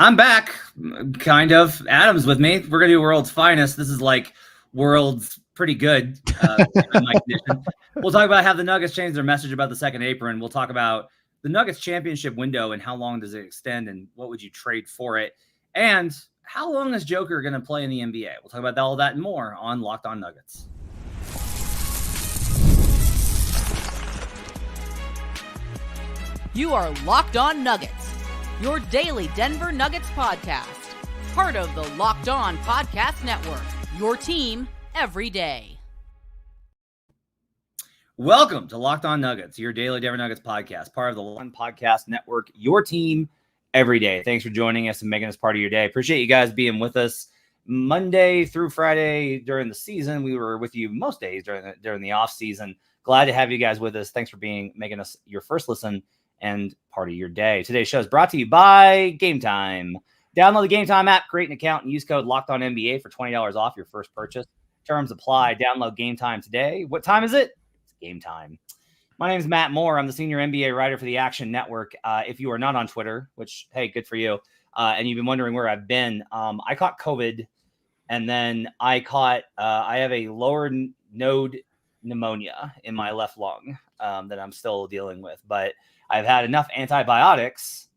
I'm back, kind of. Adam's with me. We're going to do World's Finest. This is like World's pretty good. In my condition. We'll talk about how the Nuggets changed their message about the second apron. We'll talk about the Nuggets championship window and how long does it extend and what would you trade for it. And how long is Joker going to play in the NBA? We'll talk about all that and more on Locked On Nuggets. You are Locked On Nuggets, your daily Denver Nuggets podcast. Part of the Locked On Podcast Network, your team every day. Welcome to Locked On Nuggets, your daily Denver Nuggets podcast. Part of the Locked On Podcast Network, your team every day. Thanks for joining us and making us part of your day. Appreciate you guys being with us Monday through Friday during the season. We were with you most days during the off season. Glad to have you guys with us. Thanks for making us your first listen and part of your day. Today's show is brought to you by Game Time. Download the Game Time app, create an account, and use code LOCKEDONNBA for $20 off your first purchase. Terms apply. Download Game Time today. What time is it? It's game time. My name is Matt Moore. I'm the senior NBA writer for the Action Network. If you are not on Twitter, which, hey, good for you, and you've been wondering where I've been, I caught COVID, and then I have a lower node pneumonia in my left lung that I'm still dealing with, but I've had enough antibiotics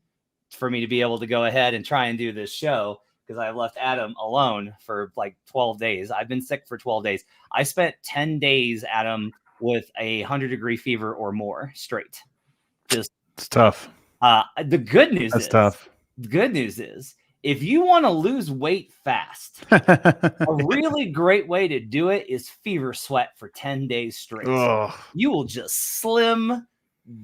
for me to be able to go ahead and try and do this show because I've left Adam alone for like 12 days. I've been sick for 12 days. I spent 10 days, Adam, with 100-degree fever or more straight. It's tough. The good news That's tough. The good news is if you want to lose weight fast, a really great way to do it is fever sweat for 10 days straight. You will just slim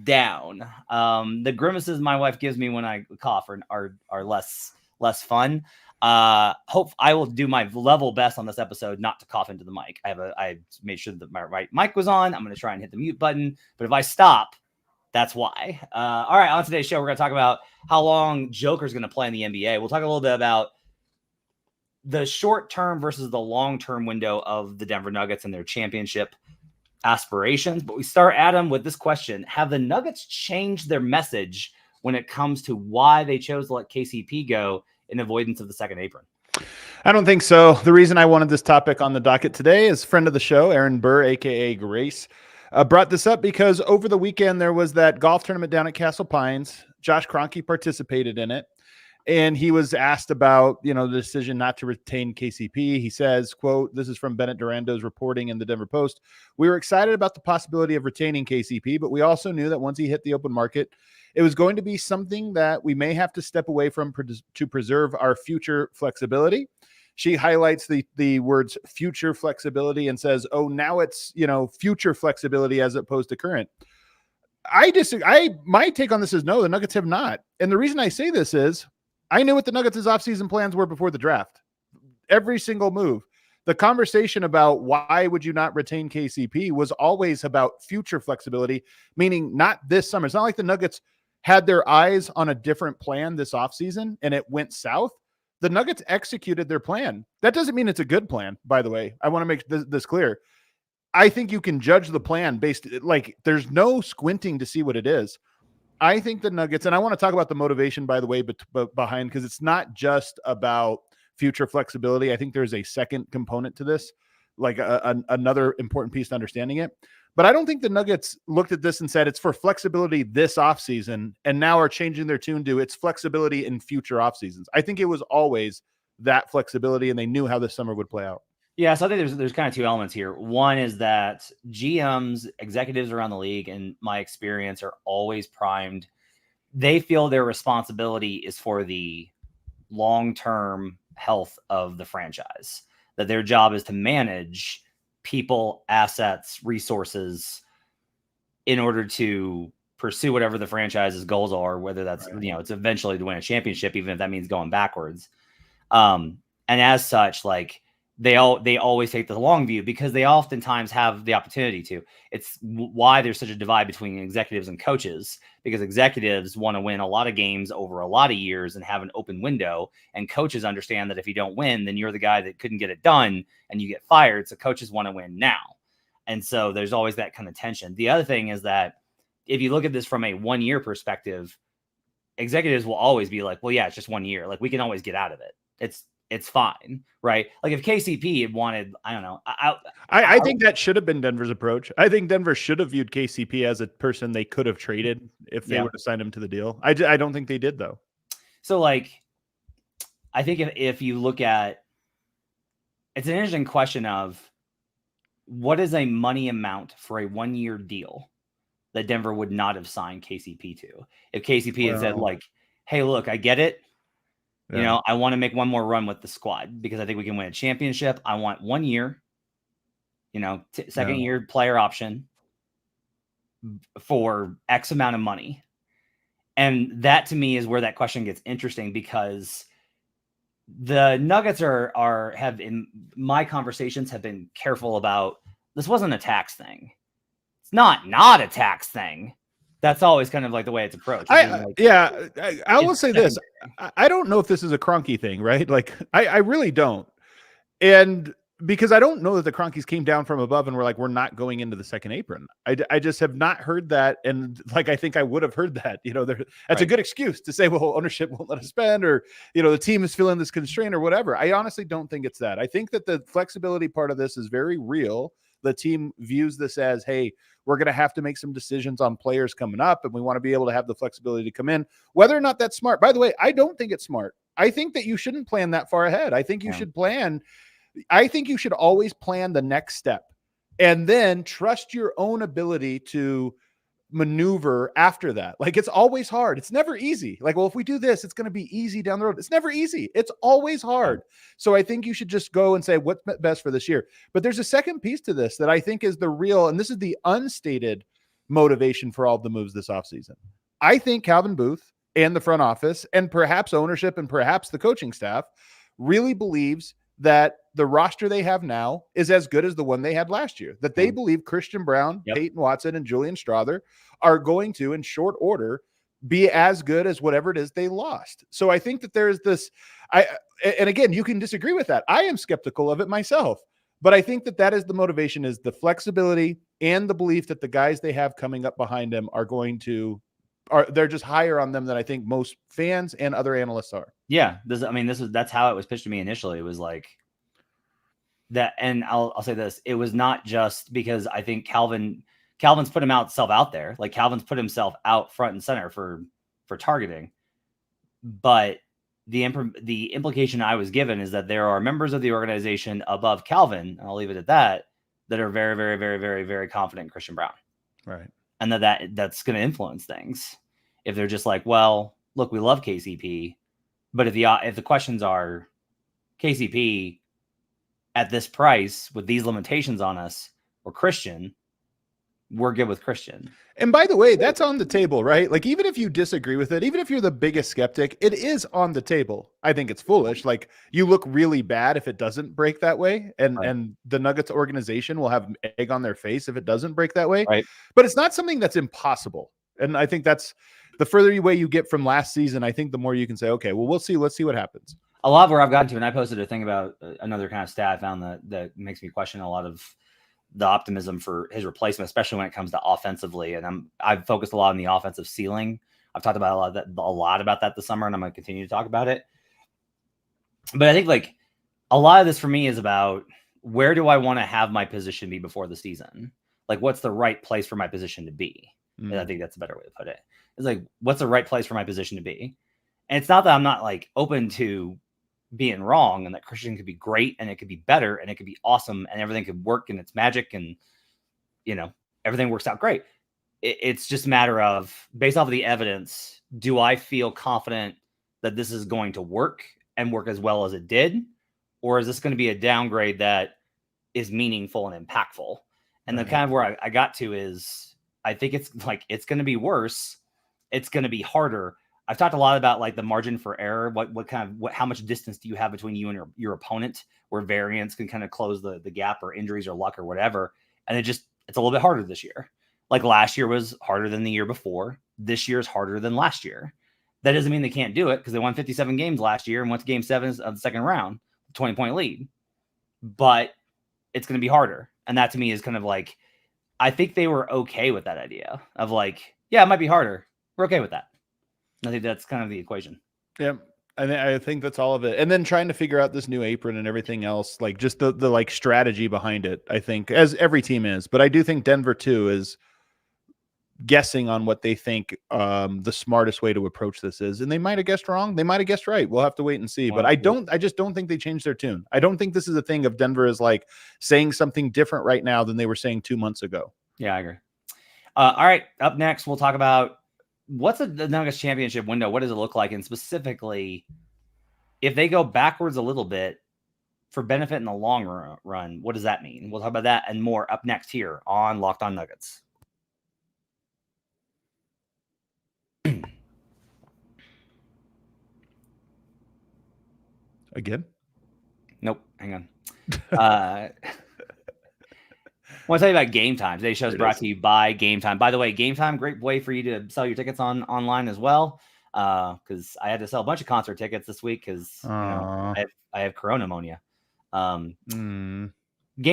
down. The grimaces my wife gives me when I cough are less fun. Hope I will do my level best on this episode not to cough into the mic. I made sure that my right mic was on. I'm going to try and hit the mute button, but if I stop, that's why. All right, on today's show, we're going to talk about how long Joker's going to play in the NBA. We'll talk a little bit about the short-term versus the long-term window of the Denver Nuggets and their championship aspirations. But we start, Adam, with this question. Have the Nuggets changed their message when it comes to why they chose to let KCP go in avoidance of the second apron? I don't think so. The reason I wanted this topic on the docket today is friend of the show, Aaron Burr, a.k.a. Grace, brought this up because over the weekend there was that golf tournament down at Castle Pines. Josh Kroenke participated in it, and he was asked about, the decision not to retain KCP. He says, quote, this is from Bennett Durando's reporting in the Denver Post. We were excited about the possibility of retaining KCP, but we also knew that once he hit the open market, it was going to be something that we may have to step away from to preserve our future flexibility. She highlights the words future flexibility and says, oh, now it's, future flexibility as opposed to current. I disagree. My take on this is no, the Nuggets have not. And the reason I say this is I knew what the Nuggets' offseason plans were before the draft. Every single move. The conversation about why would you not retain KCP was always about future flexibility, meaning not this summer. It's not like the Nuggets had their eyes on a different plan this offseason and it went south. The Nuggets executed their plan. That doesn't mean it's a good plan, by the way. I want to make this clear. I think you can judge the plan based, there's no squinting to see what it is. I think the Nuggets, and I want to talk about the motivation, by the way, but behind, because it's not just about future flexibility. I think there's a second component to this, another important piece to understanding it. But I don't think the Nuggets looked at this and said it's for flexibility this offseason and now are changing their tune to it's flexibility in future offseasons. I think it was always that flexibility, and they knew how this summer would play out. Yeah, so I think there's kind of two elements here. One is that GMs, executives around the league, in my experience, are always primed. They feel their responsibility is for the long-term health of the franchise, that their job is to manage people, assets, resources in order to pursue whatever the franchise's goals are, whether that's, it's eventually to win a championship, even if that means going backwards. And as such, they always take the long view because they oftentimes have the opportunity to. It's why there's such a divide between executives and coaches, because executives want to win a lot of games over a lot of years and have an open window. And coaches understand that if you don't win, then you're the guy that couldn't get it done and you get fired. So coaches want to win now. And so there's always that kind of tension. The other thing is that if you look at this from a 1 year perspective, executives will always be like, well, yeah, it's just 1 year. Like we can always get out of it. It's fine, right? Like if KCP had wanted, I don't know. I think that should have been Denver's approach. I think Denver should have viewed KCP as a person they could have traded if they would have signed him to the deal. I don't think they did, though. So, like, I think if you look at, it's an interesting question of what is a money amount for a 1 year deal that Denver would not have signed KCP to? If KCP had said, like, hey, look, I get it. You know, I want to make one more run with the squad because I think we can win a championship. I want 1 year, you know, second year player option for X amount of money. And that to me is where that question gets interesting because the Nuggets have in my conversations have been careful about this wasn't a tax thing. It's not a tax thing. That's always kind of like the way it's approached. I will say this. I don't know if this is a Kroenke thing, right? Like, I really don't. And because I don't know that the Cronkies came down from above and were like, we're not going into the second apron. I just have not heard that. And like, I think I would have heard that, you know, that's a good excuse to say, well, ownership won't let us spend, or, you know, the team is feeling this constraint or whatever. I honestly don't think it's that. I think that the flexibility part of this is very real. The team views this as, hey, we're going to have to make some decisions on players coming up, and we want to be able to have the flexibility to come in, whether or not that's smart. By the way, I don't think it's smart. I think that you shouldn't plan that far ahead. I think you should plan. I think you should always plan the next step and then trust your own ability to maneuver after that. Like, it's always hard. It's never easy. Like, well, if we do this, it's going to be easy down the road. It's never easy. It's always hard. So I think you should just go and say what's best for this year. But there's a second piece to this that I think is the real, and this is the unstated motivation for all the moves this offseason. I think Calvin Booth and the front office and perhaps ownership and perhaps the coaching staff really believes that the roster they have now is as good as the one they had last year, that they believe Christian Brown, Peyton Watson, and Julian Strawther are going to, in short order, be as good as whatever it is they lost. So I think that there's this, and again, you can disagree with that. I am skeptical of it myself, but I think that that is the motivation, is the flexibility and the belief that the guys they have coming up behind them they're just higher on them than I think most fans and other analysts are. Yeah. That's how it was pitched to me initially. It was like that. And I'll say this, it was not just because I think Calvin's put himself out there. Like Calvin's put himself out front and center for targeting. But the implication I was given is that there are members of the organization above Calvin, and I'll leave it at that are very, very, very, very, very confident in Christian Brown. Right. And that's going to influence things. If they're just like, well, look, we love KCP, but if the questions are KCP at this price with these limitations on us, or Christian, we're good with Christian. And by the way, that's on the table, right? Like, even if you disagree with it, even if you're the biggest skeptic, it is on the table. I think it's foolish. Like, you look really bad if it doesn't break that way. And the Nuggets organization will have egg on their face if it doesn't break that way. Right. But it's not something that's impossible. And I think that's the further away you get from last season, I think the more you can say, okay, well, let's see what happens. A lot of where I've gotten to, and I posted a thing about another kind of stat I found that makes me question a lot of the optimism for his replacement, especially when it comes to offensively. And I've focused a lot on the offensive ceiling. I've talked about a lot about that this summer, and I'm going to continue to talk about it. But I think like a lot of this for me is about, where do I want to have my position be before the season? Like, what's the right place for my position to be? And I think that's a better way to put it. It's like, what's the right place for my position to be? And it's not that I'm not like open to being wrong, and that Christian could be great, and it could be better, and it could be awesome, and everything could work, and it's magic, and, you know, everything works out great. It's just a matter of, based off of the evidence, do I feel confident that this is going to work and work as well as it did? Or is this going to be a downgrade that is meaningful and impactful? And the kind of where I got to is, I think it's like, it's going to be worse. It's going to be harder. I've talked a lot about like the margin for error. How much distance do you have between you and your opponent, where variance can kind of close the gap, or injuries or luck or whatever. And it's a little bit harder this year. Like last year was harder than the year before. This year is harder than last year. That doesn't mean they can't do it, because they won 57 games last year and went to game 7 of the second round, 20-point lead. But it's going to be harder. And that to me is kind of like, I think they were okay with that idea of like, yeah, it might be harder. We're okay with that. I think that's kind of the equation. Yeah. I think that's all of it. And then trying to figure out this new apron and everything else, like just the like strategy behind it, I think, as every team is. But I do think Denver too is guessing on what they think the smartest way to approach this is. And they might have guessed wrong. They might have guessed right. We'll have to wait and see. But I just don't think they changed their tune. I don't think this is a thing of Denver is like saying something different right now than they were saying 2 months ago. Yeah, I agree. All right. Up next, we'll talk about what's the Nuggets championship window. What does it look like? And specifically, if they go backwards a little bit for benefit in the long run, what does that mean? We'll talk about that and more up next here on Locked On Nuggets. Again? Nope. Hang on. I want to tell you about Game Time. Today's show is brought to you by Game Time. By the way, Game Time, great way for you to sell your tickets online as well. Because I had to sell a bunch of concert tickets this week because I have corona pneumonia. Game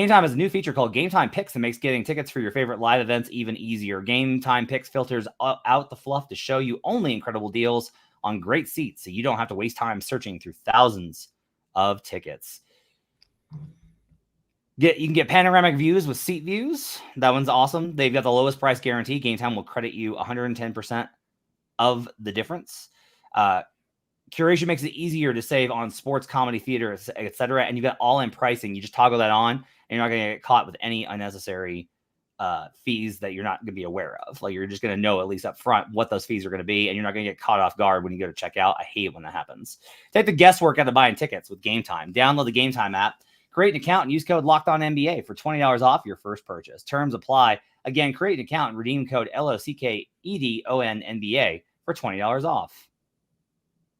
Time has a new feature called Game Time Picks that makes getting tickets for your favorite live events even easier. Game Time Picks filters out the fluff to show you only incredible deals on great seats, so you don't have to waste time searching through thousands of tickets. You can get panoramic views with seat views. That one's awesome. They've got the lowest price guarantee. Game Time will credit you 110% of the difference. Curation makes it easier to save on sports, comedy, theater, etc. And you got all-in pricing. You just toggle that on, and you're not going to get caught with any unnecessary fees that you're not going to be aware of. Like, you're just going to know at least up front what those fees are going to be, and you're not going to get caught off guard when you go to check out. I hate it when that happens. Take the guesswork out of buying tickets with Game Time. Download the Game Time app, create an account, and use code LOCKEDONNBA for $20 off your first purchase. Terms apply. Again, create an account and redeem code LOCKEDONNBA for $20 off.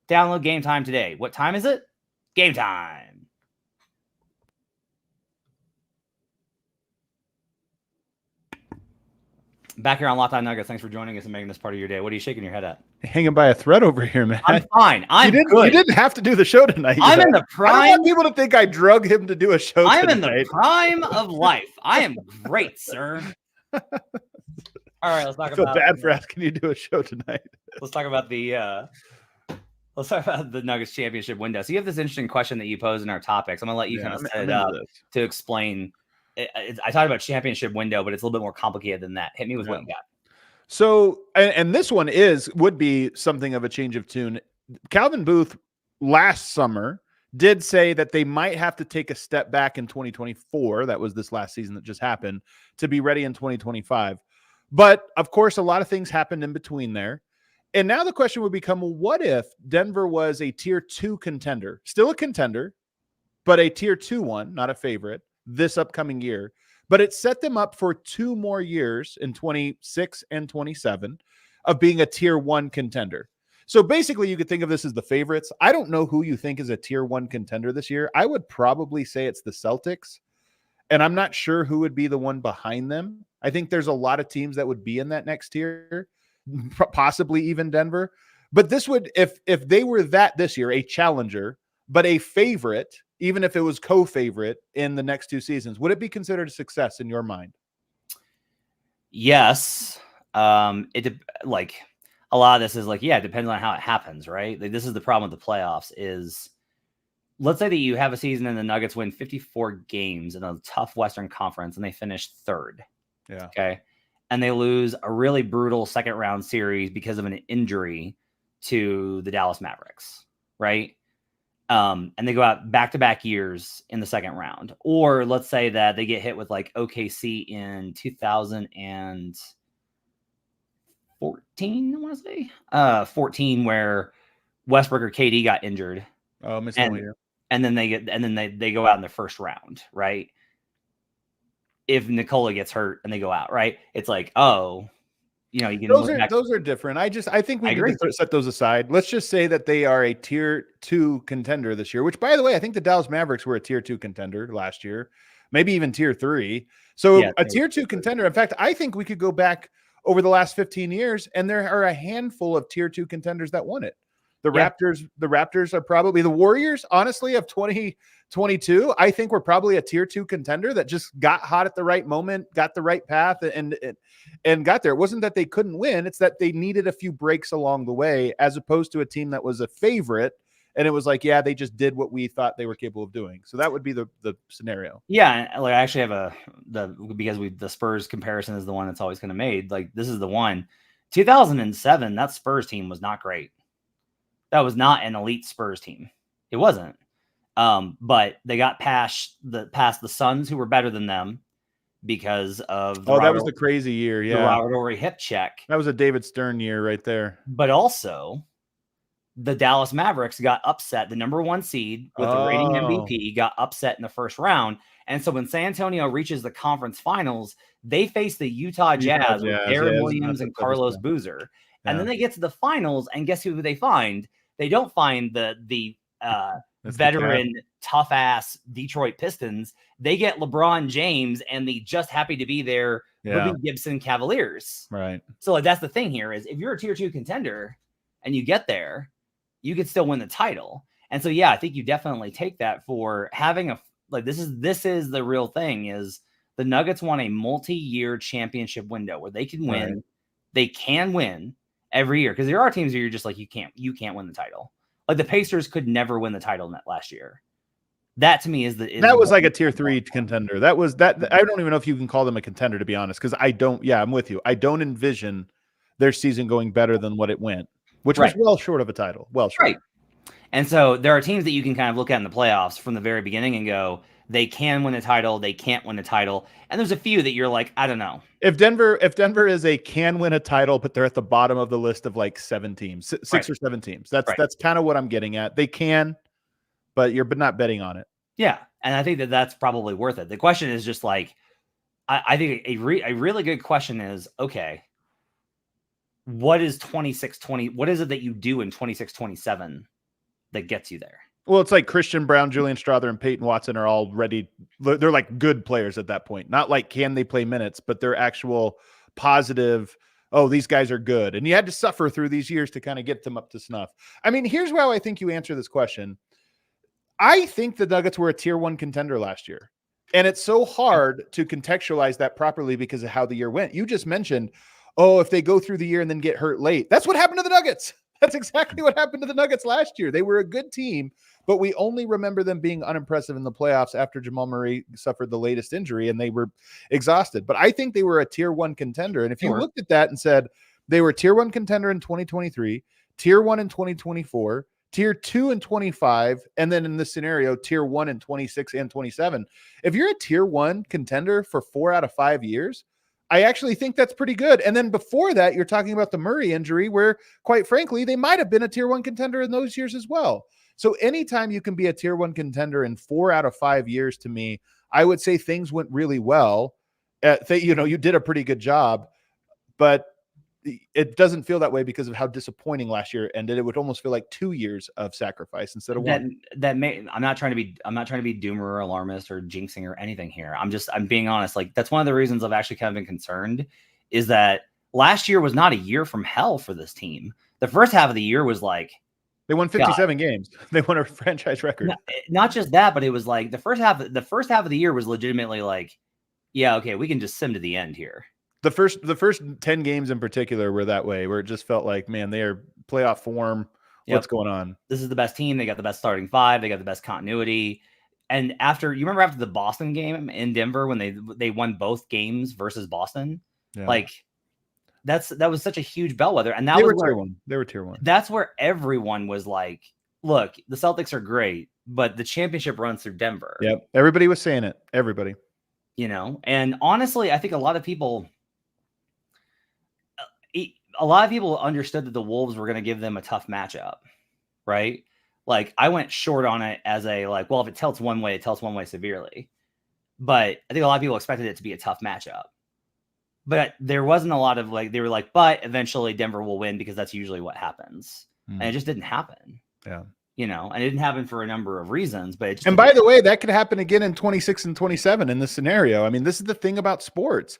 Download Game Time today. What time is it? Game time. Back here on Locked On Nuggets. Thanks for joining us and making this part of your day. What are you shaking your head at? Hanging by a thread over here, man. I'm fine. You didn't have to do the show tonight. I'm in the prime. I don't want people to think I drug him to do a show tonight. I'm in the prime of life. I am great, sir. All right, let's talk about. I feel bad for asking you to do a show tonight. Let's talk about the Nuggets championship window. So you have this interesting question that you posed in our topics. I'm gonna let you kind of set it up to explain. I talked about championship window, but it's a little bit more complicated than that. Hit me with what you got. So, and this one would be something of a change of tune. Calvin Booth last summer did say that they might have to take a step back in 2024. That was this last season that just happened, to be ready in 2025. But of course, a lot of things happened in between there. And now the question would become, well, what if Denver was a tier 2 contender, still a contender, but a tier 2 one, not a favorite, this upcoming year, but it set them up for 2 more years in 26 and 27 of being a tier 1 contender. So basically you could think of this as the favorites. I don't know who you think is a tier 1 contender this year. I would probably say it's the Celtics, and I'm not sure who would be the one behind them. I think there's a lot of teams that would be in that next tier, possibly even Denver. But this would, if they were that this year, a challenger, but a favorite, even if it was co-favorite in the next 2 seasons, would it be considered a success in your mind? Yes. Like a lot of this is like, yeah, it depends on how it happens, right? Like, this is the problem with the playoffs is, let's say that you have a season and the Nuggets win 54 games in a tough Western Conference and they finish 3rd. Yeah. Okay. And they lose a really brutal second round series because of an injury to the Dallas Mavericks, right? And they go out back-to-back years in the second round. Or let's say that they get hit with like OKC in 2014, I want to say. 14, where Westbrook or KD got injured. Oh, and then they go out in the first round, right? If Nikola gets hurt and they go out, right? It's like, oh, you know, you can those are different. I think we need to set those aside. Let's just say that they are a tier 2 contender this year, which, by the way, I think the Dallas Mavericks were a tier 2 contender last year, maybe even tier 3. So a tier 2 contender. In fact, I think we could go back over the last 15 years and there are a handful of tier 2 contenders that won it. The Raptors are probably the Warriors, honestly, of 2022. I think we're probably a tier 2 contender that just got hot at the right moment, got the right path and got there. It wasn't that they couldn't win. It's that they needed a few breaks along the way, as opposed to a team that was a favorite. And it was like, yeah, they just did what we thought they were capable of doing. So that would be the scenario. Yeah. Like I actually have because the Spurs comparison is the one that's always kind of made. Like this is the one. 2007, that Spurs team was not great. That was not an elite Spurs team. It wasn't. But they got past the Suns, who were better than them because of that was the crazy year. Yeah. The Robert Horry hip check. That was a David Stern year right there. But also the Dallas Mavericks got upset. The number 1 seed with the reigning MVP got upset in the first round. And so when San Antonio reaches the conference finals, they face the Utah Jazz with Darren Williams and Carlos Boozer. Yeah. And then they get to the finals, and guess who they find? They don't find the veteran, tough ass Detroit Pistons. They get LeBron James and the just happy to be there Bobby Gibson Cavaliers. Right. So like, that's the thing here is if you're a tier 2 contender and you get there, you could still win the title. And so, yeah, I think you definitely take that for having this is the real thing is the Nuggets want a multi-year championship window where they can win. Right. They can win every year. Cause there are teams where you're just like, you can't win the title. Like the Pacers could never win the title net last year. That to me is that was like a tier 3 contender. That was that. I don't even know if you can call them a contender, to be honest. Cause I'm with you. I don't envision their season going better than what it went, which was well short of a title. Well short. Right. And so there are teams that you can kind of look at in the playoffs from the very beginning and go, they can win a title, they can't win a title. And there's a few that you're like, I don't know. If Denver is a can win a title, but they're at the bottom of the list of like 7 teams, 6 or 7 teams. That's kind of what I'm getting at. They can, but you're not betting on it. Yeah. And I think that's probably worth it. The question is just like, I think a really good question is, okay, what is 26-20? What is it that you do in 26-27 that gets you there? Well, it's like Christian Brown, Julian Strawther, and Peyton Watson are all ready. They're like good players at that point. Not like can they play minutes, but they're actual positive, oh, these guys are good. And you had to suffer through these years to kind of get them up to snuff. I mean, here's how I think you answer this question. I think the Nuggets were a tier 1 contender last year. And it's so hard to contextualize that properly because of how the year went. You just mentioned, oh, if they go through the year and then get hurt late. That's what happened to the Nuggets. That's exactly what happened to the Nuggets last year. They were a good team, but we only remember them being unimpressive in the playoffs after Jamal Murray suffered the latest injury and they were exhausted. But I think they were a tier 1 contender. And if you looked at that and said they were tier 1 contender in 2023, tier 1 in 2024, tier 2 in 25, and then in this scenario, tier 1 in 26 and 27. If you're a tier 1 contender for 4 out of 5 years, I actually think that's pretty good. And then before that, you're talking about the Murray injury where, quite frankly, they might have been a tier 1 contender in those years as well. So anytime you can be a tier 1 contender in 4 out of 5 years, to me, I would say things went really well. You did a pretty good job, but it doesn't feel that way because of how disappointing last year ended. It would almost feel like 2 years of sacrifice instead of 1. I'm not trying to be doomer or alarmist or jinxing or anything here. I'm being honest. Like that's one of the reasons I've actually kind of been concerned is that last year was not a year from hell for this team. The first half of the year was like they won 57 games. They won a franchise record. Not just that, but it was like the first half of the year was legitimately like, yeah, okay, we can just sim to the end here. The first 10 games in particular were that way, where it just felt like, man, they are playoff form. What's going on? This is the best team. They got the best starting 5. They got the best continuity. And after the Boston game in Denver when they won both games versus Boston, like that was such a huge bellwether. And that was tier 1. They were tier 1. That's where everyone was like, look, the Celtics are great, but the championship runs through Denver. Yep. Everybody was saying it. Everybody. And honestly, I think a lot of people understood that the Wolves were going to give them a tough matchup, right? Like I went short on it as well, if it tilts one way, it tilts one way severely. But I think a lot of people expected it to be a tough matchup. But there wasn't a lot of they were like, but eventually Denver will win because that's usually what happens. And it just didn't happen. Yeah. And it didn't happen for a number of reasons, but and by the way, that could happen again in 26 and 27 in this scenario. I mean, this is the thing about sports.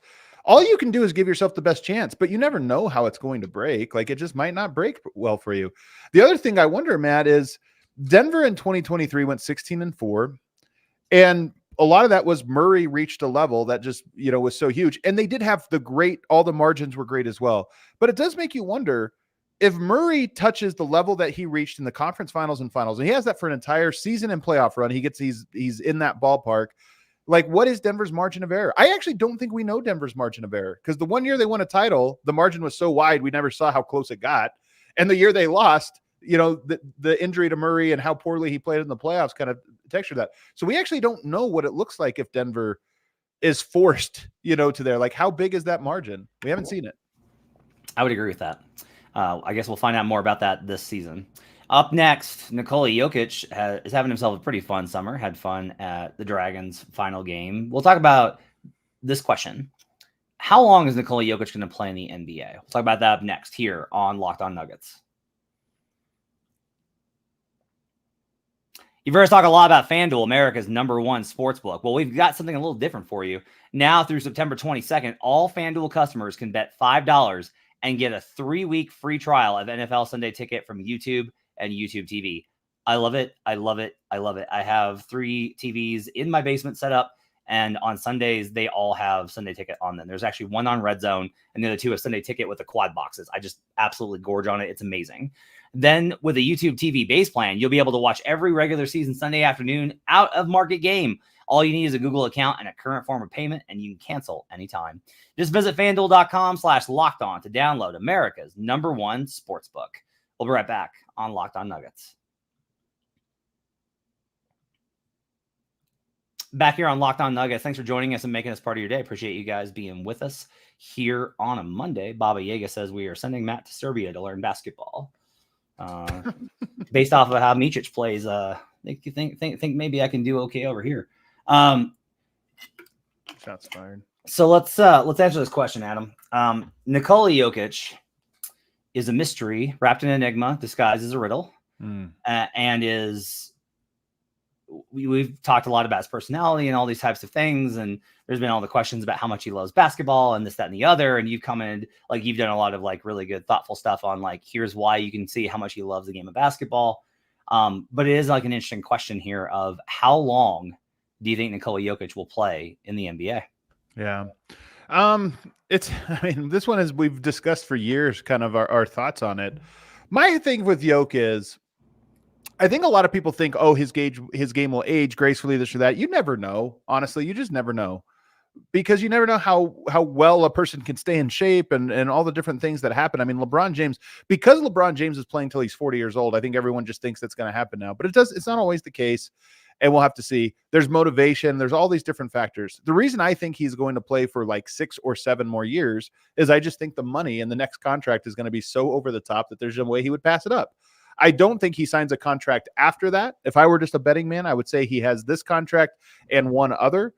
all you can do is give yourself the best chance, but you never know how it's going to break. Like, it just might not break well for you. The other thing I wonder, Matt, is Denver in 2023 went 16-4. And a lot of that was Murray reached a level that just, was so huge. And they did have all the margins were great as well. But it does make you wonder if Murray touches the level that he reached in the conference finals and finals, and he has that for an entire season and playoff run, he's in that ballpark. Like, what is Denver's margin of error? I actually don't think we know Denver's margin of error, because the one year they won a title, the margin was so wide, we never saw how close it got. And the year they lost, the injury to Murray and how poorly he played in the playoffs kind of textured that. So we actually don't know what it looks like if Denver is forced, to there. Like, how big is that margin? We haven't seen it. I would agree with that. I guess we'll find out more about that this season. Up next, Nikola Jokic is having himself a pretty fun summer. Had fun at the Dragons' final game. We'll talk about this question. How long is Nikola Jokic going to play in the NBA? We'll talk about that up next here on Locked On Nuggets. You've heard us talk a lot about FanDuel, America's #1 sportsbook. Well, we've got something a little different for you. Now through September 22nd, all FanDuel customers can bet $5 and get a 3-week free trial of NFL Sunday Ticket from YouTube and YouTube TV. I love it. I love it. I love it. I have 3 TVs in my basement set up, and on Sundays, they all have Sunday Ticket on them. There's actually one on Red Zone, and the other 2 have Sunday Ticket with the quad boxes. I just absolutely gorge on it. It's amazing. Then with a YouTube TV base plan, you'll be able to watch every regular season Sunday afternoon out of market game. All you need is a Google account and a current form of payment, and you can cancel anytime. Just visit FanDuel.com/lockedon to download America's #1 sportsbook. We'll be right back on Locked On Nuggets. Back here on Locked On Nuggets. Thanks for joining us and making us part of your day. Appreciate you guys being with us here on a Monday. Baba Yaga says we are sending Matt to Serbia to learn basketball. Based off of how Micic plays, think maybe I can do okay over here. Shots fired. So let's answer this question, Adam. Nikola Jokic is a mystery wrapped in an enigma, disguised as a riddle, and we've talked a lot about his personality and all these types of things, and there's been all the questions about how much he loves basketball and this, that, and the other. And you've come in, like, you've done a lot of like really good, thoughtful stuff on like, here's why you can see how much he loves the game of basketball. But it is like an interesting question here of how long do you think Nikola Jokic will play in the NBA? Yeah. This one is, we've discussed for years kind of our thoughts on it. My thing with Jokic is, I think a lot of people think, oh, his game will age gracefully, this or that. You never know. Honestly, you just never know, because you never know how well a person can stay in shape and all the different things that happen. I mean, because LeBron James is playing till he's 40 years old, I think everyone just thinks that's going to happen now, but it's not always the case. And we'll have to see. There's motivation. There's all these different factors. The reason I think he's going to play for like 6 or 7 more years is I just think the money in the next contract is going to be so over the top that there's no way he would pass it up. I don't think he signs a contract after that. If I were just a betting man, I would say he has this contract and one other,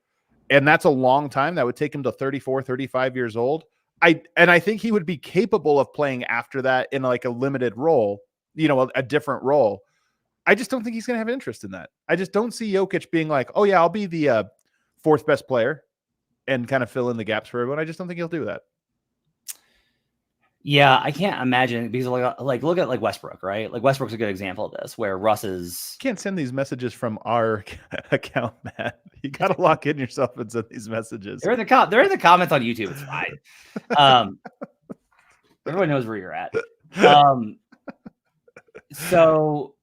and that's a long time. That would take him to 34, 35 years old. I think he would be capable of playing after that in like a limited role, a different role. I just don't think he's going to have interest in that. I just don't see Jokic being like, oh yeah, I'll be the 4th best player and kind of fill in the gaps for everyone. I just don't think he'll do that. Yeah, I can't imagine, because like look at like Westbrook, right? Like Westbrook's a good example of this, where Russ is. You can't send these messages from our account, Matt. You got to lock in yourself and send these messages. They're in the comments on YouTube. It's fine. Everyone knows where you're at. So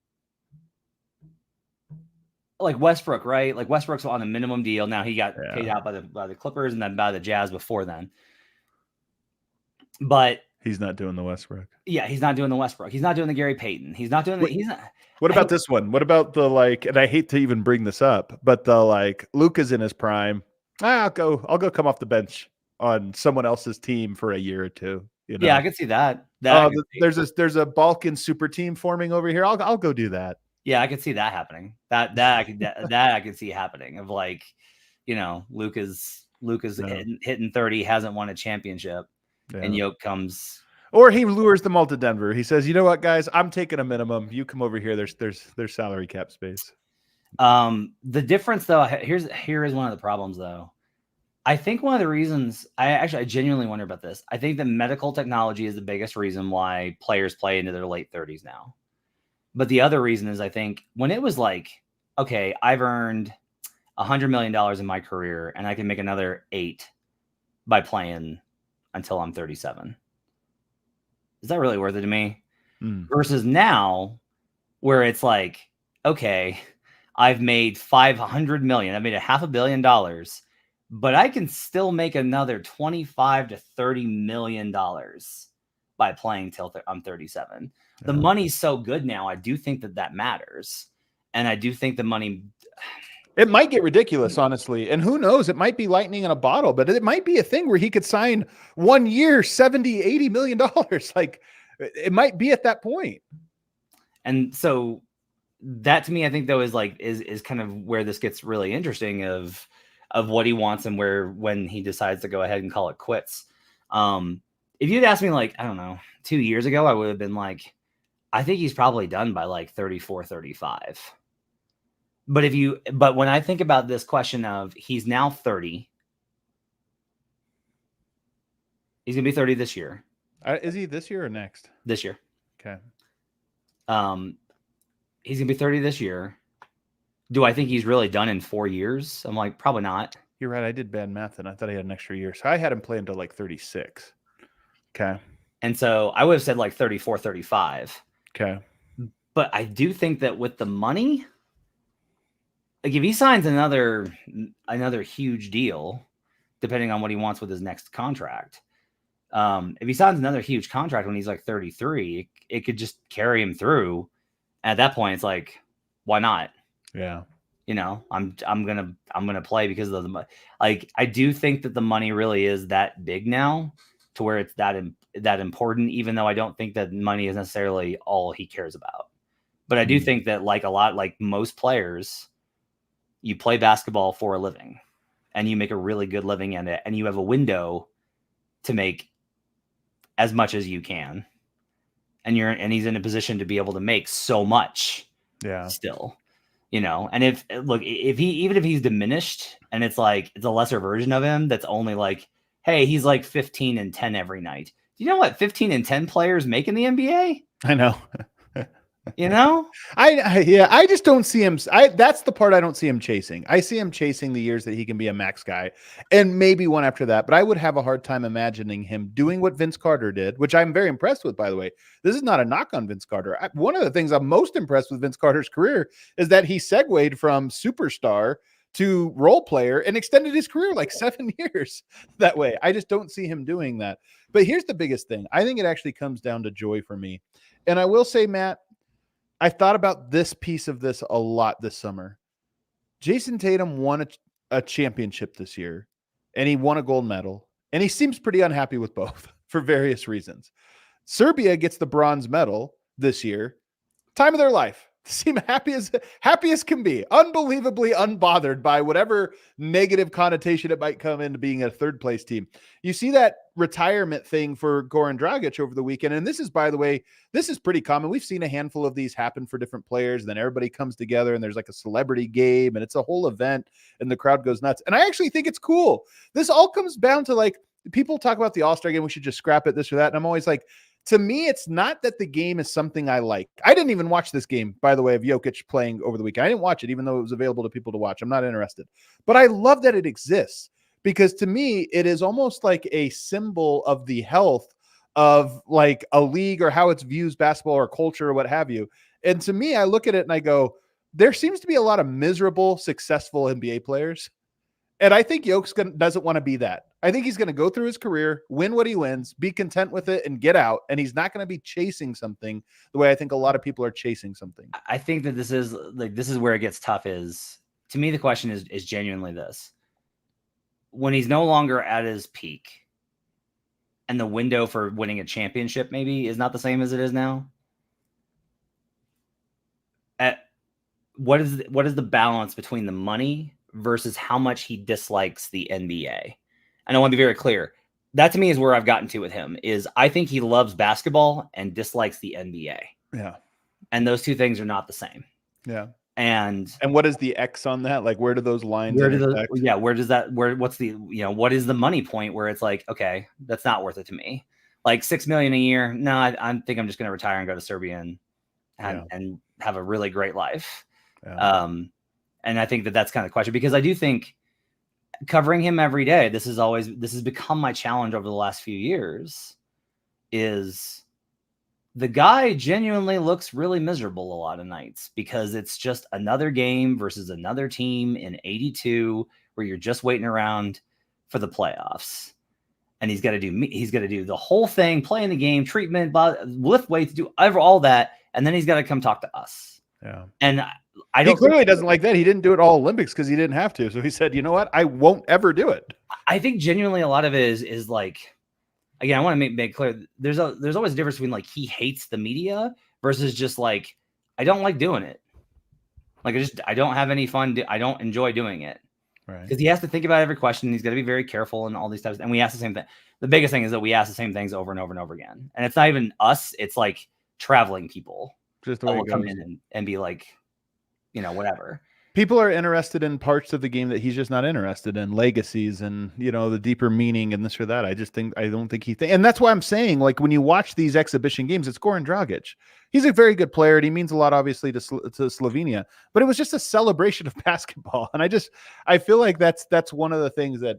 like Westbrook, right? Like Westbrook's on a minimum deal now. He got paid out by the Clippers and then by the Jazz before then. But he's not doing the Westbrook. Yeah, he's not doing the Westbrook. He's not doing the Gary Payton. He's not doing What about this one? What about the and I hate to even bring this up, but the Luka's in his prime. I'll go come off the bench on someone else's team for a year or 2. Yeah, I could see that. There's a Balkan super team forming over here. I'll go do that. Yeah, I could see that happening. That I could see happening of Luka's hitting 30, hasn't won a championship. Yeah. And Yoke comes, or he lures them all to Denver. He says, "You know what, guys? I'm taking a minimum. You come over here. There's salary cap space." The difference, though, here is one of the problems, though. I think one of the reasons I genuinely wonder about this. I think that medical technology is the biggest reason why players play into their late 30s now. But the other reason is I think when it was like, okay, I've earned $100 million in my career and I can make another 8 by playing until I'm 37. Is that really worth it to me? Versus now where it's like, okay, I've made $500 million. I made $500 million, but I can still make another $25 to $30 million by playing till I'm 37. The money's so good now. I do think that matters. And I do think the money... It might get ridiculous, honestly. And who knows? It might be lightning in a bottle, but it might be a thing where he could sign 1 year, $70, $80 million. Like, it might be at that point. And so that to me, I think though, is kind of where this gets really interesting of what he wants and when he decides to go ahead and call it quits. If you'd asked me like, I don't know, 2 years ago, I would have been like, I think he's probably done by like 34, 35. But when I think about this question of he's now 30, he's going to be 30 this year. Is he this year or next? This year. Okay. He's going to be 30 this year. Do I think he's really done in 4 years? I'm like, probably not. You're right. I did bad math and I thought he had an extra year. So I had him play until like 36. Okay. And so I would have said like 34, 35. Okay. But I do think that with the money, like if he signs another huge deal, depending on what he wants with his next contract, if he signs another huge contract when he's like 33, it could just carry him through. At that point, it's like, why not? Yeah. You know, I'm gonna play because of the money. Like I do think that the money really is that big now, to where it's that important. Even though I don't think that money is necessarily all he cares about, but I do think that like most players, you play basketball for a living, and you make a really good living in it, and you have a window to make as much as you can, and he's in a position to be able to make so much. Yeah. Still. You know, and if he's diminished and it's like it's a lesser version of him that's only like, hey, he's like 15 and 10 every night. Do you know what 15 and 10 players make in the NBA? I know. You know, I just don't see him. That's the part I don't see him chasing. I see him chasing the years that he can be a max guy and maybe one after that. But I would have a hard time imagining him doing what Vince Carter did, which I'm very impressed with, by the way. This is not a knock on Vince Carter. One of the things I'm most impressed with Vince Carter's career is that he segued from superstar to role player and extended his career like 7 years that way. I just don't see him doing that. But here's the biggest thing. I think it actually comes down to joy for me. And I will say, Matt, I thought about this piece of this a lot this summer. Jason Tatum won a championship this year, and he won a gold medal, and he seems pretty unhappy with both for various reasons. Serbia gets the bronze medal this year. Time of their life. Seem happy as can be, unbelievably unbothered by whatever negative connotation it might come into being a third place team. You see that retirement thing for Goran Dragic over the weekend. And this is, by the way, this is pretty common. We've seen a handful of these happen for different players. Then everybody comes together and there's like a celebrity game and it's a whole event and the crowd goes nuts. And I actually think it's cool. This all comes down to like, people talk about the All-Star game. We should just scrap it, this or that. And I'm always like, to me, it's not that the game is something I like. I didn't even watch this game, by the way, of Jokic playing over the weekend. I didn't watch it, even though it was available to people to watch. I'm not interested. But I love that it exists because to me, it is almost like a symbol of the health of like a league or how it's views basketball or culture or what have you. And to me, I look at it and I go, there seems to be a lot of miserable, successful NBA players. And I think Jokic doesn't want to be that. I think he's going to go through his career, win what he wins, be content with it, and get out. And he's not going to be chasing something the way I think a lot of people are chasing something. I think that this is where it gets tough. Is to me the question is genuinely this: when he's no longer at his peak, and the window for winning a championship maybe is not the same as it is now. What is the balance between the money versus how much he dislikes the NBA? And I want to be very clear. That to me is where I've gotten to with him is I think he loves basketball and dislikes the NBA. Yeah. And those two things are not the same. Yeah. And what is the X on that? Like, where do those lines intersect? What is the money point where it's like, okay, that's not worth it to me. Like $6 million a year. No, I think I'm just going to retire and go to Serbia and have a really great life. Yeah. And I think that's kind of the question, because I do think covering him every day, this has become my challenge over the last few years, is the guy genuinely looks really miserable a lot of nights, because it's just another game versus another team in 82 where you're just waiting around for the playoffs. And he's got to do the whole thing, playing the game, treatment, lift weights, do all that. And then he's got to come talk to us. Yeah. And he clearly doesn't like that. He didn't do it all Olympics because he didn't have to. So he said, you know what? I won't ever do it. I think genuinely a lot of it is like, again, I want to make clear, there's always a difference between like he hates the media versus just like, I don't like doing it. Like I don't have any fun. I don't enjoy doing it. Right. Because he has to think about every question. He's got to be very careful and all these types. And we ask the same thing. The biggest thing is that we ask the same things over and over and over again. And it's not even us. It's like traveling people. Just the way will it come goes. in and be like, whatever. People are interested in parts of the game that he's just not interested in, legacies and, the deeper meaning and this or that. I don't think and that's why I'm saying, like, when you watch these exhibition games, it's Goran Dragic. He's a very good player and he means a lot, obviously, to Slovenia, but it was just a celebration of basketball. And I feel like that's one of the things that,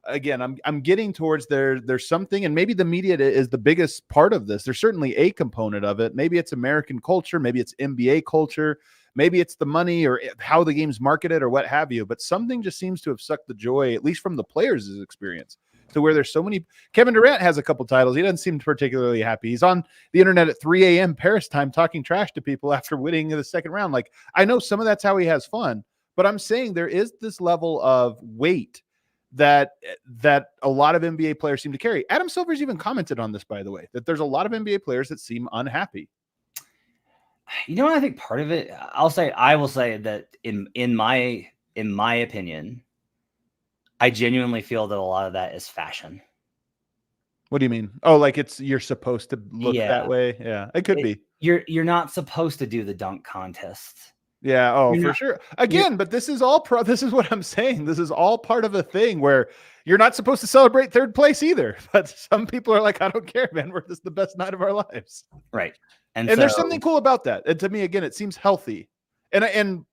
again, I'm getting towards there's something, and maybe the media is the biggest part of this. There's certainly a component of it. Maybe it's American culture, maybe it's NBA culture, maybe it's the money or how the game's marketed or what have you, but something just seems to have sucked the joy, at least from the players' experience, to where there's so many. Kevin Durant has a couple titles. He doesn't seem particularly happy. He's on the internet at 3 a.m. Paris time talking trash to people after winning the second round. Like, I know some of that's how he has fun, but I'm saying there is this level of weight that a lot of NBA players seem to carry. Adam Silver's even commented on this, by the way, that there's a lot of NBA players that seem unhappy. I think part of it, I will say that in my opinion, I genuinely feel that a lot of that is fashion. What do you mean? Oh, like you're supposed to look that way? Yeah, it could be. You're not supposed to do the dunk contest. Yeah. Oh, for sure. Again, but this is all this is what I'm saying. This is all part of a thing where you're not supposed to celebrate third place either. But some people are like, I don't care, man. This is the best night of our lives. Right. And there's something cool about that. And to me, again, it seems healthy. And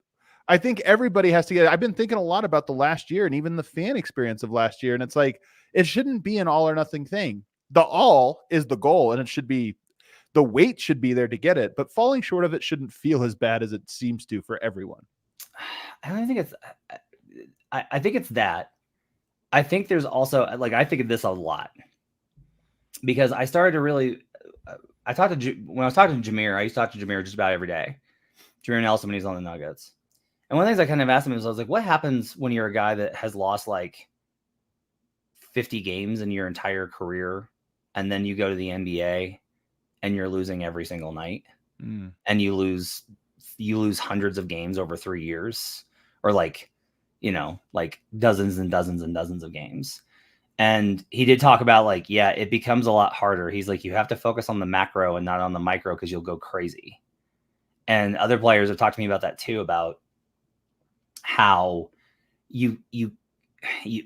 I think everybody has to get it. I've been thinking a lot about the last year and even the fan experience of last year. And it's like, it shouldn't be an all or nothing thing. The all is the goal, and it should be, the weight should be there to get it, but falling short of it shouldn't feel as bad as it seems to for everyone. I don't think it's, I think it's that. I think there's also, like, I think of this a lot because I started to really, when I was talking to Jameer, I used to talk to Jameer just about every day. Jameer Nelson when he's on the Nuggets. And one of the things I kind of asked him is, I was like, what happens when you're a guy that has lost like 50 games in your entire career, and then you go to the NBA and you're losing every single night, and you lose hundreds of games over 3 years, or like dozens and dozens and dozens of games. And he did talk about like, yeah, it becomes a lot harder. He's like, you have to focus on the macro and not on the micro because you'll go crazy. And other players have talked to me about that too, about how you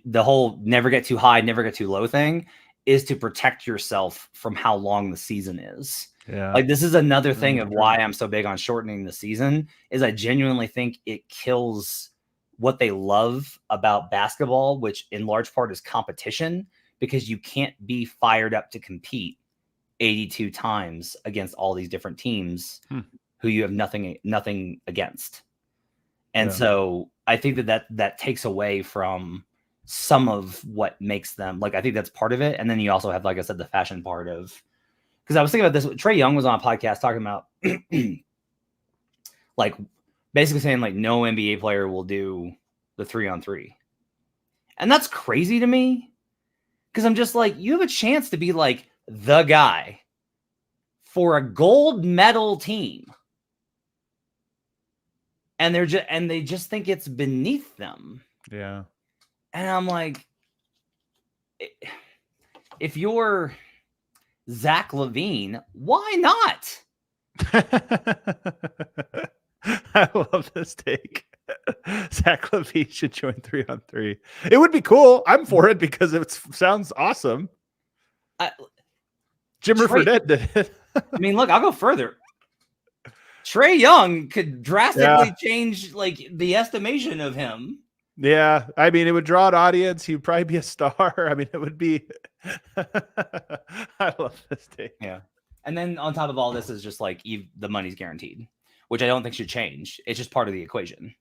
the whole never get too high, never get too low thing is to protect yourself from how long the season is. Yeah. Like, this is another thing of why I'm so big on shortening the season, is I genuinely think it kills what they love about basketball, which in large part is competition, because you can't be fired up to compete 82 times against all these different teams who you have nothing against. And so I think that takes away from some of what makes them, like, I think that's part of it. And then you also have, like I said, the fashion part of, because I was thinking about this. Trae Young was on a podcast talking about like basically saying like no NBA player will do the 3-on-3. And that's crazy to me, because I'm just like, you have a chance to be like the guy for a gold medal team. And they just think it's beneath them. Yeah. And I'm like, if you're Zach LaVine, why not? I love this take. Zach LaVine should join 3-on-3. It would be cool. I'm for it because it sounds awesome. Jimmer Fredette did it. I mean, look, I'll go further. Trae Young could drastically change like the estimation of him. Yeah, I mean, it would draw an audience. He would probably be a star. I mean, it would be. I love this take. Yeah, and then on top of all this is just like the money's guaranteed, which I don't think should change. It's just part of the equation.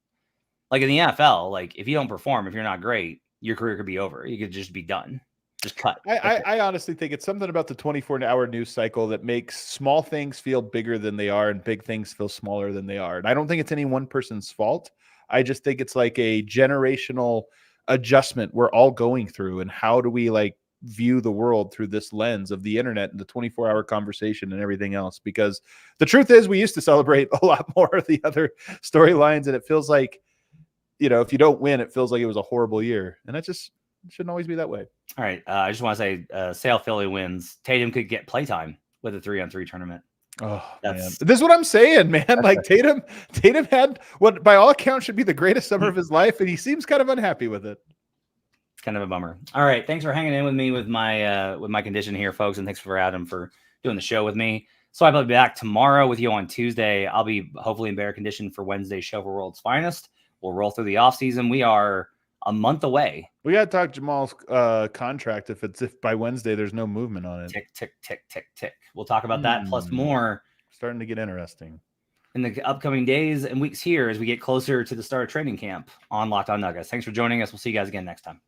Like in the NFL, like if you don't perform, if you're not great, your career could be over. You could just be done. Just cut. I honestly think it's something about the 24-hour news cycle that makes small things feel bigger than they are and big things feel smaller than they are. And I don't think it's any one person's fault. I just think it's like a generational adjustment we're all going through. And how do we like view the world through this lens of the internet and the 24-hour conversation and everything else? Because the truth is we used to celebrate a lot more of the other storylines. And it feels like, if you don't win, it feels like it was a horrible year. And that just shouldn't always be that way. All right. I just want to say, Sale Philly wins. Tatum could get playtime with a 3-on-3 tournament. Oh, man. This is what I'm saying, man. Like Tatum had what by all accounts should be the greatest summer of his life, and he seems kind of unhappy with it. It's kind of a bummer. All right. Thanks for hanging in with me with my condition here, folks. And thanks for Adam for doing the show with me. So I'll be back tomorrow with you on Tuesday. I'll be hopefully in better condition for Wednesday's show for World's Finest. We'll roll through the offseason. We are a month away. We got to talk Jamal's contract if by Wednesday there's no movement on it. Tick, tick, tick, tick, tick. We'll talk about that plus more. Starting to get interesting. In the upcoming days and weeks here as we get closer to the start of training camp on Locked On Nuggets. Thanks for joining us. We'll see you guys again next time.